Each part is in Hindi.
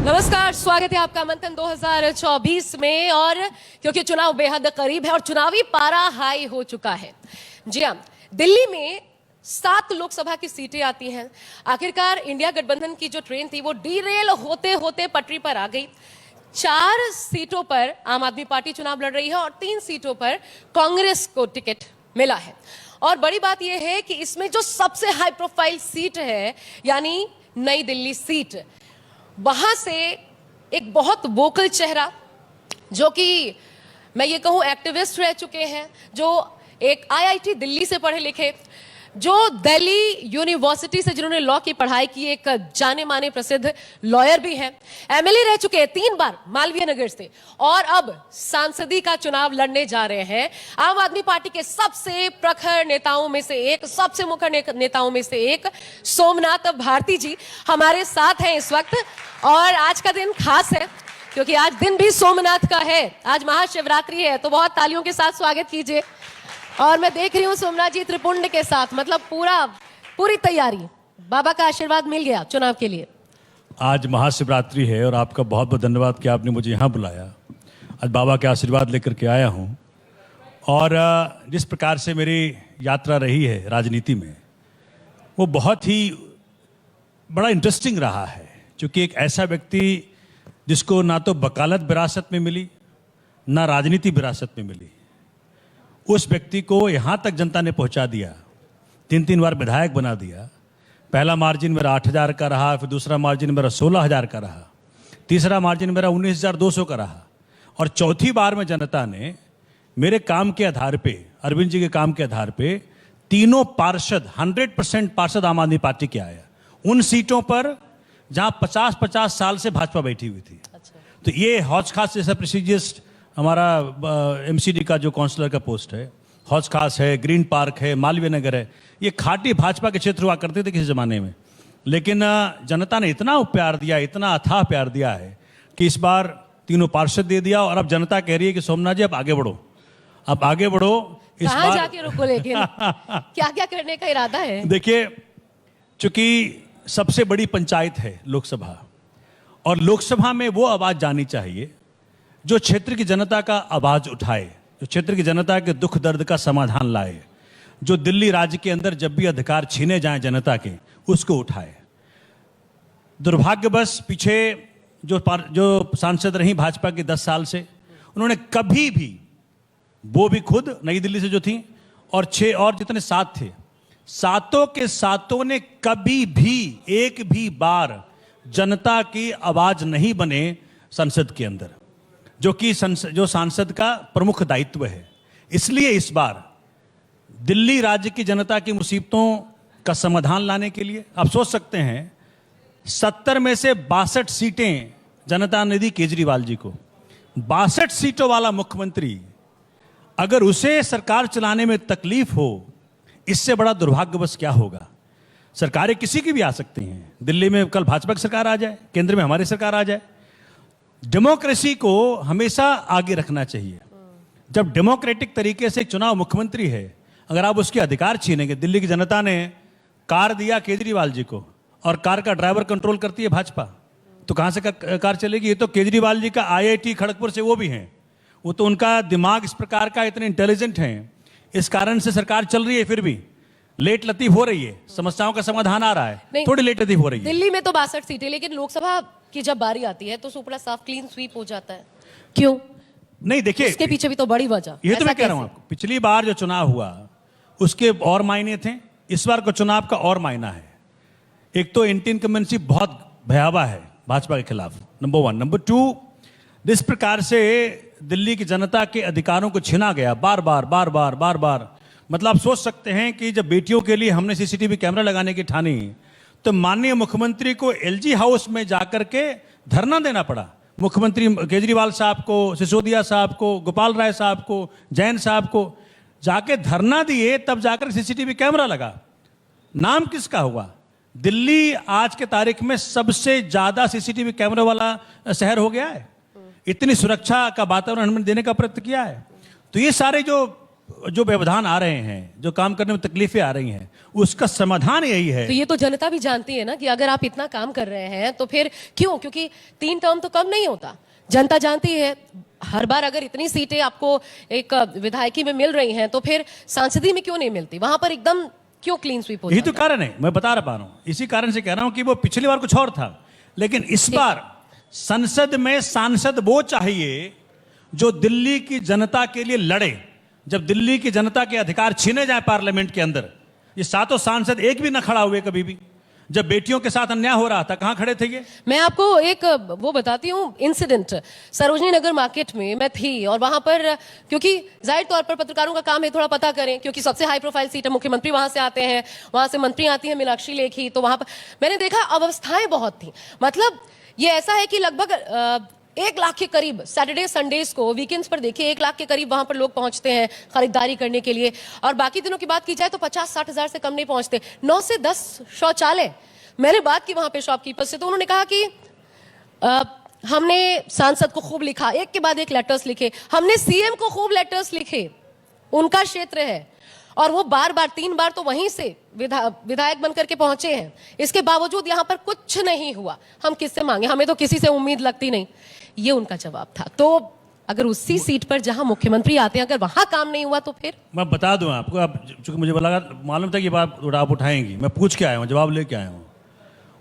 नमस्कार, स्वागत है आपका मंथन 2024 में। और क्योंकि चुनाव बेहद करीब है और चुनावी पारा हाई हो चुका है। जी हाँ, दिल्ली में 7 लोकसभा की सीटें आती हैं। आखिरकार इंडिया गठबंधन की जो ट्रेन थी वो डीरेल होते होते पटरी पर आ गई। 4 सीटों पर आम आदमी पार्टी चुनाव लड़ रही है और 3 सीटों पर कांग्रेस को टिकट मिला है। और बड़ी बात यह है कि इसमें जो सबसे हाई प्रोफाइल सीट है यानी नई दिल्ली सीट, वहां से एक बहुत वोकल चेहरा, जो कि मैं ये कहूं एक्टिविस्ट रह चुके हैं, जो एक आईआईटी दिल्ली से पढ़े लिखे, जो दिल्ली यूनिवर्सिटी से जिन्होंने लॉ की पढ़ाई की, एक जाने माने प्रसिद्ध लॉयर भी हैं, एमएलए रह चुके हैं 3 बार मालवीय नगर से, और अब सांसदी का चुनाव लड़ने जा रहे हैं। आम आदमी पार्टी के सबसे प्रखर नेताओं में से एक, सबसे मुखर नेताओं में से एक सोमनाथ भारती जी हमारे साथ हैं इस वक्त। और आज का दिन खास है क्योंकि आज दिन भी सोमनाथ का है, आज महाशिवरात्रि है, तो बहुत तालियों के साथ स्वागत कीजिए। और मैं देख रही हूँ सोमनाथ जी त्रिपुंड के साथ, मतलब पूरी तैयारी, बाबा का आशीर्वाद मिल गया चुनाव के लिए। आज महाशिवरात्रि है और आपका बहुत बहुत धन्यवाद कि आपने मुझे यहाँ बुलाया। आज बाबा के आशीर्वाद लेकर के आया हूँ। और जिस प्रकार से मेरी यात्रा रही है राजनीति में, वो बहुत ही बड़ा इंटरेस्टिंग रहा है, क्योंकि एक ऐसा व्यक्ति जिसको ना तो वकालत विरासत में मिली, ना राजनीति विरासत में मिली, उस व्यक्ति को यहाँ तक जनता ने पहुँचा दिया। 3 बार विधायक बना दिया। पहला मार्जिन मेरा 8,000 का रहा, फिर दूसरा मार्जिन मेरा 16,000 का रहा, तीसरा मार्जिन मेरा 19,200 का रहा, और चौथी बार में जनता ने मेरे काम के आधार पे, अरविंद जी के काम के आधार पे, तीनों पार्षद 100% पार्षद आम आदमी पार्टी के आया उन सीटों पर जहां 50-50 साल से भाजपा बैठी हुई थी। अच्छा। तो ये हौज खास जैसा प्रेस्टिजियस हमारा एमसीडी का जो काउंसलर का पोस्ट है, हौज खास है, ग्रीन पार्क है, मालवीय नगर है, ये खाटी भाजपा के क्षेत्र हुआ करते थे किसी जमाने में। लेकिन जनता ने इतना प्यार दिया, इतना अथाह प्यार दिया है कि इस बार तीनों पार्षद दे दिया। और अब जनता कह रही है कि सोमनाथ जी आप आगे बढ़ो, आप आगे बढ़ो। इस कहां बार जाके रुको, लेकिन क्या क्या करने का इरादा है? देखिए, चूंकि सबसे बड़ी पंचायत है लोकसभा, और लोकसभा में वो आवाज जानी चाहिए जो क्षेत्र की जनता का आवाज उठाए, जो क्षेत्र की जनता के दुख दर्द का समाधान लाए, जो दिल्ली राज्य के अंदर जब भी अधिकार छीने जाएं जनता के, उसको उठाए। दुर्भाग्यवश पीछे जो सांसद रही भाजपा की 10 साल से, उन्होंने कभी भी, वो भी खुद नई दिल्ली से जो थी, और 6 और जितने 7 थे, सातों के सातों ने कभी भी एक भी बार जनता की आवाज नहीं बने संसद के अंदर, जो कि जो सांसद का प्रमुख दायित्व है। इसलिए इस बार दिल्ली राज्य की जनता की मुसीबतों का समाधान लाने के लिए, आप सोच सकते हैं, 70 में से 62 सीटें जनता ने दी केजरीवाल जी को। 62 सीटों वाला मुख्यमंत्री, अगर उसे सरकार चलाने में तकलीफ हो, इससे बड़ा दुर्भाग्यवश क्या होगा। सरकारें किसी की भी आ सकती हैं, दिल्ली में कल भाजपा की सरकार आ जाए, केंद्र में हमारी सरकार आ जाए। डेमोक्रेसी को हमेशा आगे रखना चाहिए। जब डेमोक्रेटिक तरीके से चुनाव मुख्यमंत्री है, अगर आप उसके अधिकार छीनेंगे, दिल्ली की जनता ने कार दिया केजरीवाल जी को और कार का ड्राइवर कंट्रोल करती है भाजपा, तो कहां से कार चलेगी? ये तो केजरीवाल जी का आईआईटी खड़गपुर से वो भी हैं, वो तो उनका दिमाग इस प्रकार का, इतने इंटेलिजेंट हैं, इस कारण से सरकार चल रही है। फिर भी लेट लतीफ हो रही है, समस्याओं का समाधान आ रहा है, थोड़ी लेट लतीफ हो रही है। दिल्ली में तो 62 सीटें, लेकिन लोकसभा की जब बारी आती है तो सुपड़ा साफ क्लीन स्वीप हो जाता है। क्यों? नहीं, देखिए, इसके पीछे भी तो बड़ी वजह, ये तो मैं कह रहा हूं आपको, पिछली बार जो चुनाव हुआ उसके और मायने थे, इस बार का चुनाव का और मायना है। एक तो एंटी इनकम्बेंसी बहुत भयावह है भाजपा के खिलाफ, नंबर 1। नंबर 2, जिस प्रकार से दिल्ली की जनता के अधिकारों को छीना गया बार बार, मतलब आप सोच सकते हैं कि जब बेटियों के लिए हमने सीसीटीवी कैमरा लगाने की ठानी, तो माननीय मुख्यमंत्री को एलजी हाउस में जाकर के धरना देना पड़ा। मुख्यमंत्री केजरीवाल साहब को, सिसोदिया साहब को, गोपाल राय साहब को, जैन साहब को जाके धरना दिए, तब जाकर सीसीटीवी कैमरा लगा। नाम किसका हुआ? दिल्ली आज के तारीख में सबसे ज्यादा सीसीटीवी कैमरा वाला शहर हो गया है। इतनी सुरक्षा का वातावरण हमने देने का प्रयत्न किया है। तो ये सारे जो जो व्यवधान आ रहे हैं, जो काम करने में तकलीफें आ रही हैं, उसका समाधान यही है। तो ये तो जनता भी जानती है ना कि अगर आप इतना काम कर रहे हैं तो फिर क्यों, क्योंकि 3 टर्म तो कम नहीं होता। जनता जानती है हर बार अगर इतनी सीटें आपको एक विधायकी में मिल रही हैं तो फिर सांसदी में क्यों नहीं मिलती, वहां पर एकदम क्यों क्लीन स्वीप हो यही तो जाता है? कारण है, मैं बता रहा हूं। इसी कारण से कह रहा हूं कि वो पिछली बार कुछ और था, लेकिन इस बार संसद में सांसद वो चाहिए जो दिल्ली की जनता के लिए लड़े। जब दिल्ली की जनता के अधिकार छीने जाए पार्लियामेंट के अंदर, ये सातों सांसद एक भी न खड़ा हुए कभी भी। जब बेटियों के साथ अन्याय हो रहा था, कहां खड़े थे ये? मैं आपको एक वो बताती हूँ इंसिडेंट। सरोजनी नगर मार्केट में मैं थी और वहां पर, क्योंकि जाहिर तौर पर पत्रकारों का काम है थोड़ा पता करें, क्योंकि सबसे हाई प्रोफाइल सीट है, मुख्यमंत्री वहां से आते हैं, वहां से मंत्री आती है मीनाक्षी लेखी, तो वहां पर मैंने देखा अवस्थाएं बहुत थी। मतलब ये ऐसा है कि लगभग 1 लाख के करीब सैटरडे संडेज को, वीकेंड्स पर देखिए 1 लाख के करीब वहां पर लोग पहुंचते हैं खरीदारी करने के लिए, और बाकी दिनों की बात की जाए तो 50-60 हजार से कम नहीं पहुंचते। 9 से 10 शौचालय। मैंने बात की वहां पे शॉपकीपर से, तो उन्होंने कहा कि हमने सांसद को खूब लिखा, एक के बाद एक लेटर्स लिखे, हमने सीएम को खूब लेटर्स लिखे, उनका क्षेत्र है, और वो बार बार 3 बार तो वहीं से विधायक बनकर के पहुंचे हैं, इसके बावजूद यहां पर कुछ नहीं हुआ। हम किससे मांगे, हमें तो किसी से उम्मीद लगती नहीं। ये उनका जवाब था। तो अगर उसी सीट पर जहां मुख्यमंत्री आते हैं, अगर वहां काम नहीं हुआ तो फिर? मैं बता दूं आपको, अब चूंकि मुझे लगा, मालूम था कि बात आप उठाएंगी, मैं पूछ के आया हूं, जवाब लेके आया हूं।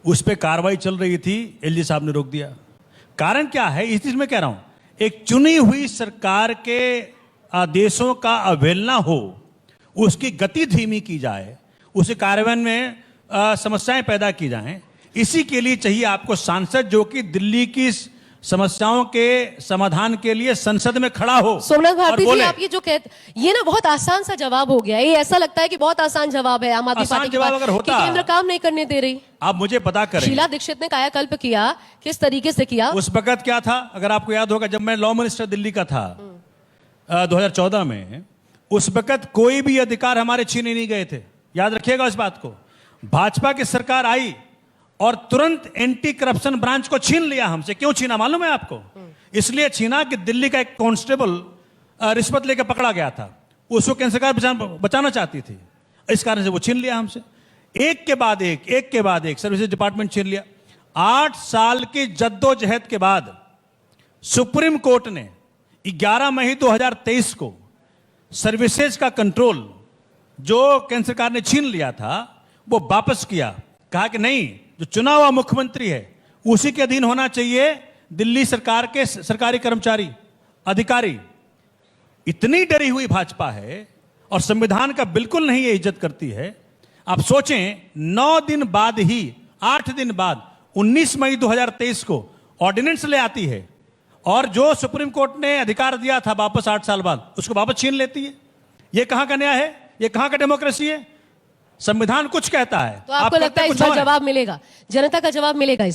उस पर कार्रवाई चल रही थी, एलजी साहब ने रोक दिया। कारण क्या है, इस चीज में कह रहा हूं, एक चुनी हुई सरकार के आदेशों का अवहेलना हो, उसकी गति धीमी की जाए, उसे कार्यान्वयन में समस्याएं पैदा की जाएं, इसी के लिए चाहिए आपको सांसद जो कि दिल्ली की समस्याओं के समाधान के लिए संसद में खड़ा हो। सोमनाथ भारती जी, बोले। आप ये जो कहते, ये ना बहुत आसान सा जवाब हो गया। ये ऐसा लगता है कि बहुत आसान जवाब है आम आदमी आसान पार्टी के जवाब पास, अगर होता, कि केंद्र काम नहीं करने दे रही। आप मुझे पता करें, शीला दीक्षित ने कायाकल्प किया, किस तरीके से किया? उस वक्त क्या था, अगर आपको याद होगा, जब मैं लॉ मिनिस्टर दिल्ली का था 2014 में, उस वक्त कोई भी अधिकार हमारे छीने नहीं गए थे। याद रखिएगा इस बात को। भाजपा की सरकार आई और तुरंत एंटी करप्शन ब्रांच को छीन लिया हमसे। क्यों छीना मालूम है आपको? इसलिए छीना कि दिल्ली का एक कांस्टेबल रिश्वत लेकर पकड़ा गया था, उसको केंद्र सरकार बचाना चाहती थी, इस कारण से वो छीन लिया हमसे। एक के बाद एक सर्विसेज डिपार्टमेंट छीन लिया। 8 साल की जद्दोजहद के बाद सुप्रीम कोर्ट ने 11 मई 2023 को सर्विसेज का कंट्रोल जो केंद्र सरकार ने छीन लिया था वो वापस किया। कहा कि नहीं, जो चुना हुआ मुख्यमंत्री है उसी के अधीन होना चाहिए दिल्ली सरकार के सरकारी कर्मचारी अधिकारी। इतनी डरी हुई भाजपा है और संविधान का बिल्कुल नहीं ये इज्जत करती है। आप सोचें, 9 दिन बाद ही, 8 दिन बाद 19 मई 2023 को ऑर्डिनेंस ले आती है, और जो सुप्रीम कोर्ट ने अधिकार दिया था वापस 8 साल बाद, उसको वापस छीन लेती है। ये कहां का न्याय है? ये कहां का डेमोक्रेसी है? संविधान कुछ कहता है, तो आपको लगता है इस बार जवाब मिलेगा, जनता का जवाब मिलेगा इस